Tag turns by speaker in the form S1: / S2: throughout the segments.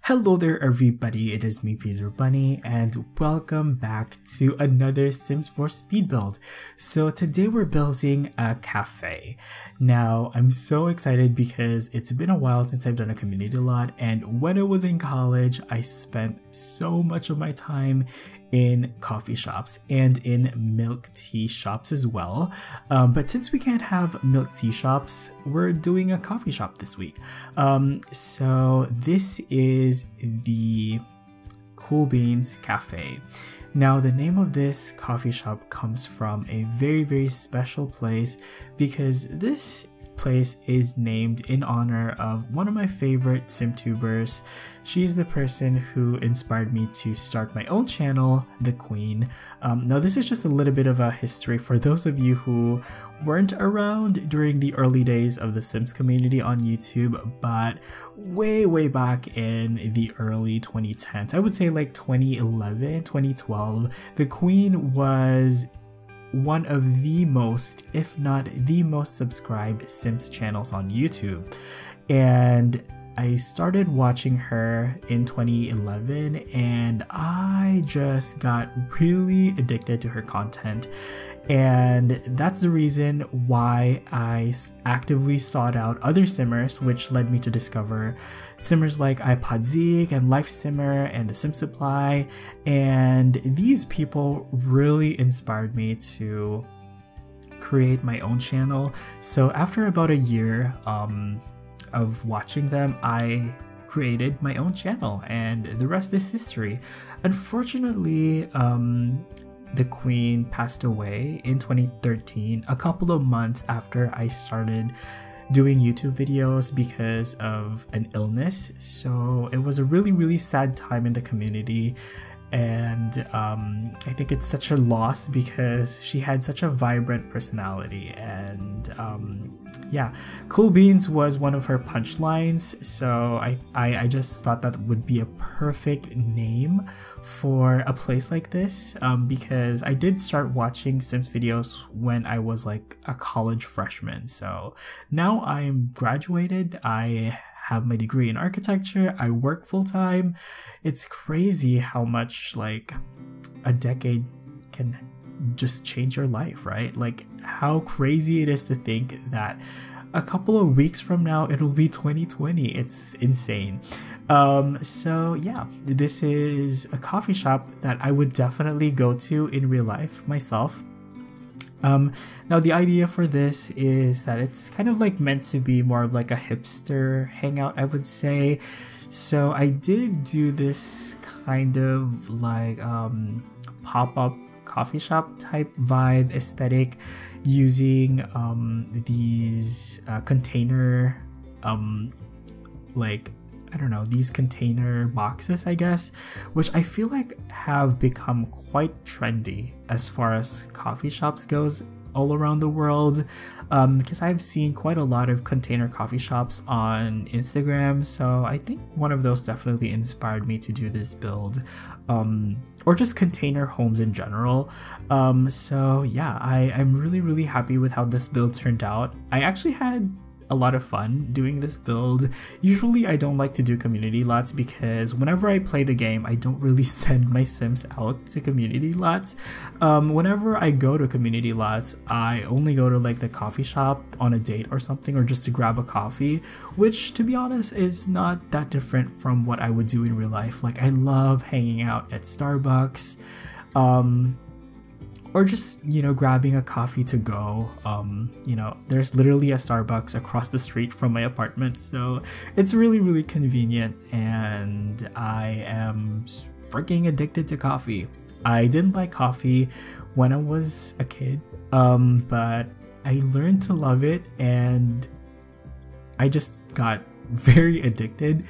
S1: Hello there everybody, it is me XfreezerBunny and welcome back to another Sims 4 speed build. So today we're building a cafe. Now I'm so excited because it's been a while since I've done a community lot, and when I was in college I spent so much of my time in coffee shops and in milk tea shops as well. But since we can't have milk tea shops, we're doing a coffee shop this week. So this is the Cool Beans Cafe. Now the name of this coffee shop comes from a very special place because this place is named in honor of one of my favorite SimTubers. She's the person who inspired me to start my own channel, The Queen. Now this is just a little bit of a history for those of you who weren't around during the early days of the Sims community on YouTube, but way back in the early 2010s, I would say like 2011, 2012, The Queen was one of the most, if not the most subscribed Sims channels on YouTube. And I started watching her in 2011 and I just got really addicted to her content. And that's the reason why I actively sought out other simmers, which led me to discover simmers like iPodZeek and Life Simmer and The Sim Supply. And these people really inspired me to create my own channel. So after about a year of watching them, I created my own channel and the rest is history. Unfortunately, the Queen passed away in 2013, a couple of months after I started doing YouTube videos because of an illness. So it was a really sad time in the community, and I think it's such a loss because she had such a vibrant personality. And yeah, Cool Beans was one of her punchlines, so I just thought that would be a perfect name for a place like this, because I did start watching Sims videos when I was like a college freshman. So now I'm graduated, I have my degree in architecture, I work full-time. It's crazy how much like a decade can just change your life, right? Like how crazy it is to think that a couple of weeks from now it'll be 2020. It's insane. So yeah, this is a coffee shop that I would definitely go to in real life myself. Now the idea for this is that it's kind of like meant to be more of like a hipster hangout, I would say. So I did do this kind of like pop-up coffee shop type vibe aesthetic using these container like, I don't know, these container boxes, I guess, which I feel like have become quite trendy as far as coffee shops goes all around the world, because I've seen quite a lot of container coffee shops on Instagram. So I think one of those definitely inspired me to do this build, or just container homes in general. So yeah, I'm really happy with how this build turned out. I actually had a lot of fun doing this build. Usually I don't like to do community lots because whenever I play the game I don't really send my Sims out to community lots. Whenever I go to community lots I only go to like the coffee shop on a date or something, or just to grab a coffee, which to be honest is not that different from what I would do in real life. Like I love hanging out at Starbucks, or just, you know, grabbing a coffee to go. You know, there's literally a Starbucks across the street from my apartment, so it's really convenient, and I am freaking addicted to coffee. I didn't like coffee when I was a kid, but I learned to love it and I just got very addicted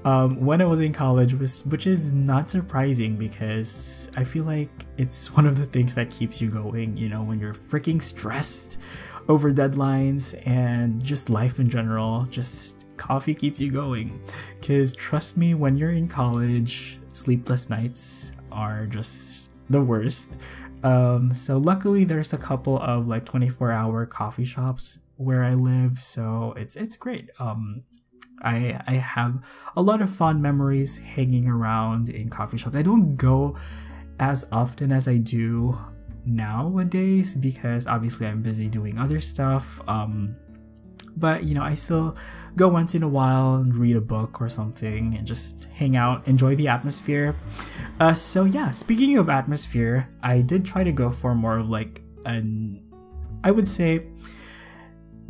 S1: when I was in college, which is not surprising because I feel like it's one of the things that keeps you going, you know, when you're freaking stressed over deadlines and just life in general. Just coffee keeps you going, because trust me, when you're in college, sleepless nights are just the worst. So luckily there's a couple of like 24-hour coffee shops where I live, so it's great. I have a lot of fond memories hanging around in coffee shops. I don't go as often as I do nowadays because obviously I'm busy doing other stuff. But you know, I still go once in a while and read a book or something and just hang out, enjoy the atmosphere. So yeah, speaking of atmosphere, I did try to go for more of like I would say,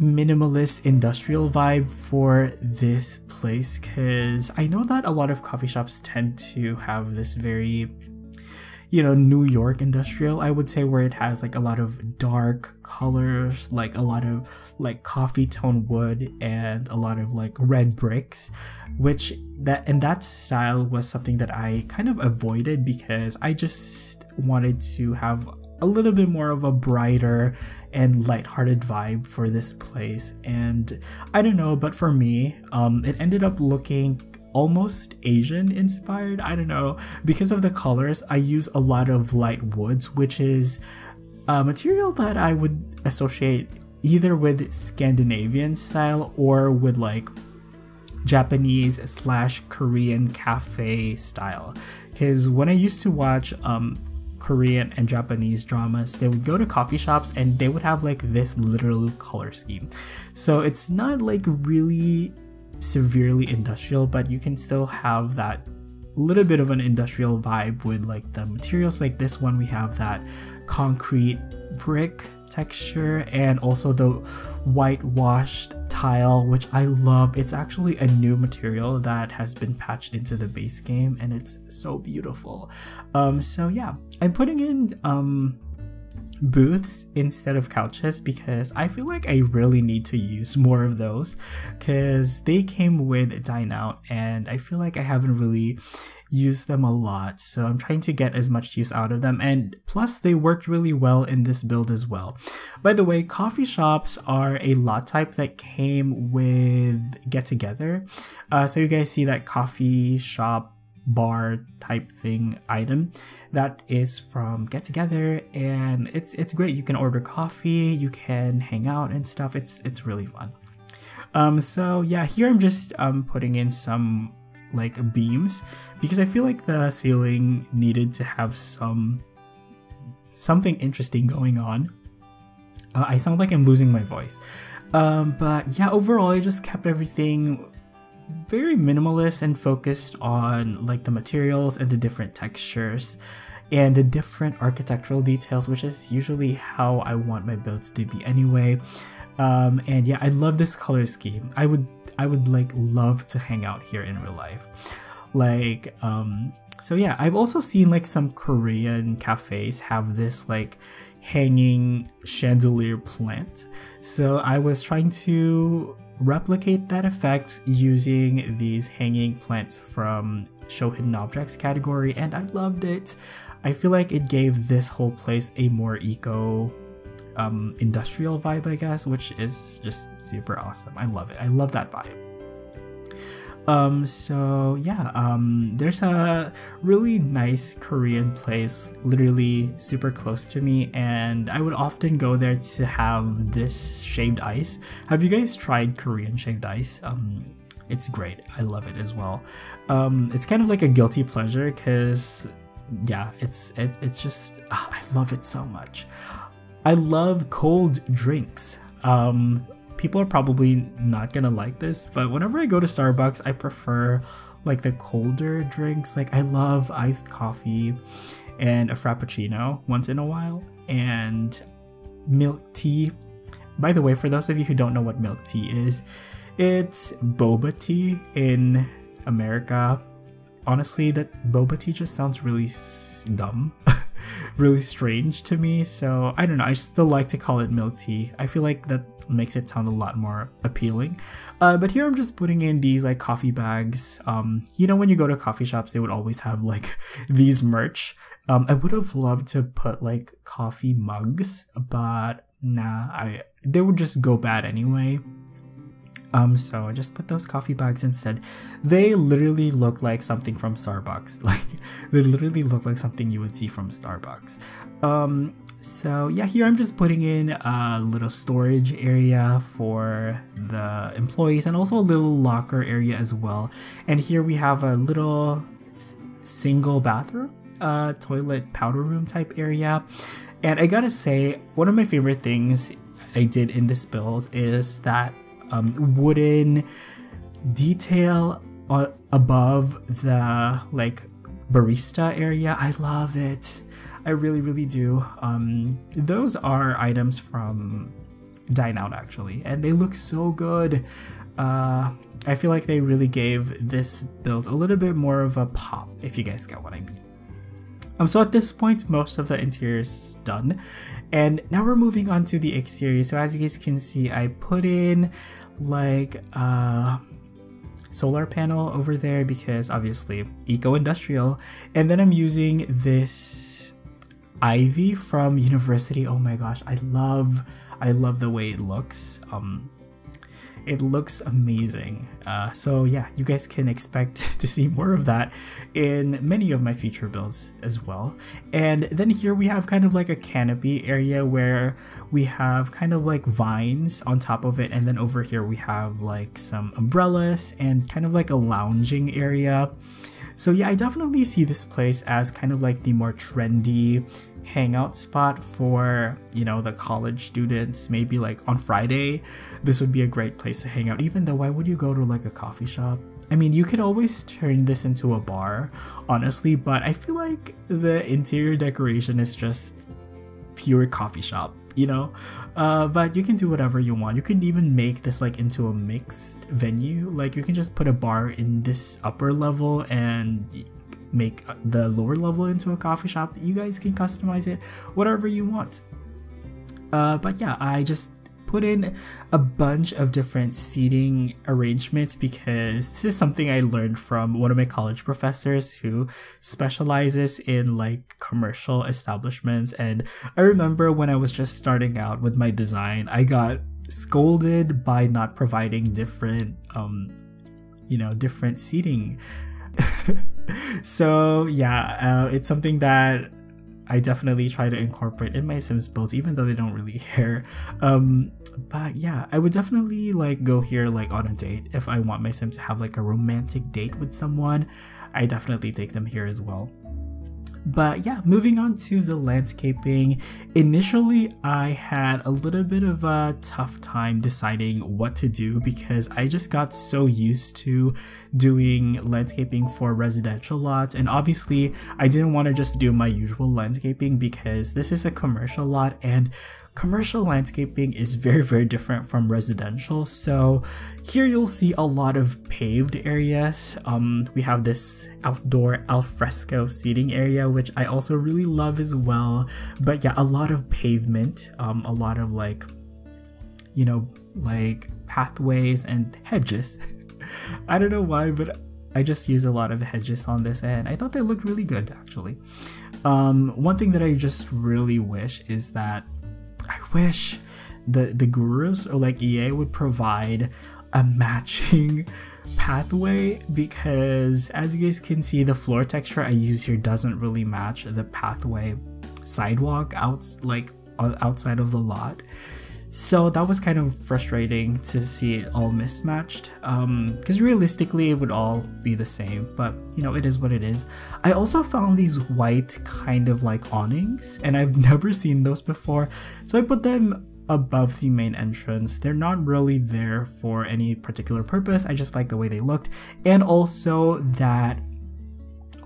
S1: minimalist industrial vibe for this place, because I know that a lot of coffee shops tend to have this very, you know, New York industrial, I would say, where it has like a lot of dark colors, like a lot of like coffee tone wood and a lot of like red bricks, which that style was something that I kind of avoided because I just wanted to have a little bit more of a brighter and lighthearted vibe for this place. And I don't know, but for me, it ended up looking almost Asian inspired. I don't know, because of the colors. I use a lot of light woods, which is a material that I would associate either with Scandinavian style or with like Japanese/Korean cafe style. Because when I used to watch Korean and Japanese dramas, they would go to coffee shops and they would have like this literal color scheme. So it's not like really severely industrial, but you can still have that little bit of an industrial vibe with like the materials. Like this one, we have that concrete brick texture and also the whitewashed tile, which I love. It's actually a new material that has been patched into the base game and it's so beautiful. So yeah, I'm putting in booths instead of couches because I feel like I really need to use more of those because they came with Dine Out and I feel like I haven't really used them a lot, so I'm trying to get as much use out of them, and plus they worked really well in this build as well. By the way, coffee shops are a lot type that came with Get Together, so you guys see that coffee shop bar type thing item that is from Get Together, and it's great. You can order coffee, you can hang out and stuff. It's really fun. So yeah, here I'm just putting in some like beams because I feel like the ceiling needed to have something interesting going on. I sound like I'm losing my voice, but yeah, overall I just kept everything very minimalist and focused on like the materials and the different textures and the different architectural details, which is usually how I want my builds to be anyway. And yeah, I love this color scheme. I would like love to hang out here in real life. Like so yeah, I've also seen like some Korean cafes have this like hanging chandelier plant, so I was trying to replicate that effect using these hanging plants from Show Hidden Objects category, and I loved it. I feel like it gave this whole place a more eco industrial vibe, I guess, which is just super awesome. I love it. I love that vibe. So yeah, there's a really nice Korean place literally super close to me, and I would often go there to have this shaved ice. Have you guys tried Korean shaved ice? It's great. I love it as well. It's kind of like a guilty pleasure because yeah, it's just I love it so much. I love cold drinks. People are probably not gonna like this, but whenever I go to Starbucks, I prefer like the colder drinks. Like I love iced coffee and a frappuccino once in a while, and milk tea. By the way, for those of you who don't know what milk tea is, it's boba tea in America. Honestly, that boba tea just sounds really dumb. Really strange to me, so I don't know, I still like to call it milk tea. I feel like that makes it sound a lot more appealing. But here I'm just putting in these like coffee bags. You know, when you go to coffee shops, they would always have like these merch. I would have loved to put like coffee mugs, but nah, they would just go bad anyway. So I just put those coffee bags instead. They literally look like something from Starbucks. Like they literally look like something you would see from Starbucks. So yeah, here I'm just putting in a little storage area for the employees and also a little locker area as well. And here we have a little single bathroom, toilet powder room type area. And I gotta say, one of my favorite things I did in this build is that wooden detail above the like barista area. I love it. I really do. Those are items from Dine Out actually, and they look so good. I feel like they really gave this build a little bit more of a pop, if you guys get what I mean. So at this point, most of the interior is done, and now we're moving on to the exterior. So as you guys can see, I put in like a solar panel over there because obviously eco-industrial, and then I'm using this ivy from university. Oh my gosh, I love the way it looks. It looks amazing. So yeah, you guys can expect to see more of that in many of my future builds as well. And then here we have kind of like a canopy area where we have kind of like vines on top of it, and then over here we have like some umbrellas and kind of like a lounging area. So yeah, I definitely see this place as kind of like the more trendy hangout spot for, you know, the college students. Maybe like on Friday, this would be a great place to hang out. Even though, why would you go to like a coffee shop? I mean, you could always turn this into a bar, honestly, but I feel like the interior decoration is just pure coffee shop, you know? But you can do whatever you want. You could even make this like into a mixed venue. Like you can just put a bar in this upper level and make the lower level into a coffee shop. You guys can customize it whatever you want. But yeah, I just put in a bunch of different seating arrangements because this is something I learned from one of my college professors who specializes in like commercial establishments. And I remember when I was just starting out with my design, I got scolded by not providing different you know, different seating. So yeah, it's something that I definitely try to incorporate in my Sims builds, even though they don't really care. But yeah, I would definitely like go here like on a date. If I want my Sim to have like a romantic date with someone, I definitely take them here as well. But yeah, moving on to the landscaping. Initially, I had a little bit of a tough time deciding what to do because I just got so used to doing landscaping for residential lots, and obviously I didn't want to just do my usual landscaping because this is a commercial lot and commercial landscaping is very different from residential. So here you'll see a lot of paved areas. We have this outdoor alfresco seating area, which I also really love as well. But yeah, a lot of pavement, a lot of like, you know, like pathways and hedges. I don't know why, but I just use a lot of hedges on this and I thought they looked really good actually. One thing that I just really wish is that I wish the gurus or like EA would provide a matching pathway, because as you guys can see, the floor texture I use here doesn't really match the pathway sidewalk outside of the lot. So that was kind of frustrating to see it all mismatched, because realistically it would all be the same, but you know, it is what it is. I also found these white kind of like awnings and I've never seen those before, so I put them above the main entrance. They're not really there for any particular purpose, I just like the way they looked. And also that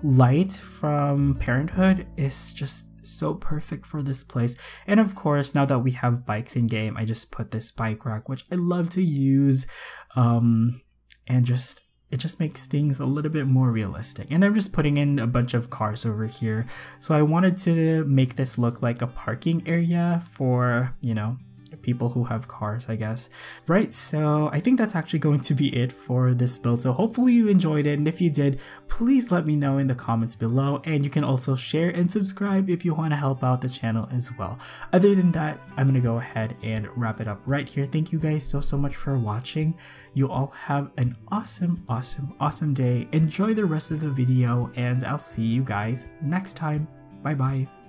S1: light from Parenthood is just so perfect for this place. And of course, now that we have bikes in game, I just put this bike rack, which I love to use, and it just makes things a little bit more realistic. And I'm just putting in a bunch of cars over here, so I wanted to make this look like a parking area for, you know, people who have cars, I guess. Right, so I think that's actually going to be it for this build. So hopefully you enjoyed it, and if you did, please let me know in the comments below, and you can also share and subscribe if you want to help out the channel as well. Other than that, I'm gonna go ahead and wrap it up right here. Thank you guys so much for watching. You all have an awesome day. Enjoy the rest of the video, and I'll see you guys next time. Bye bye.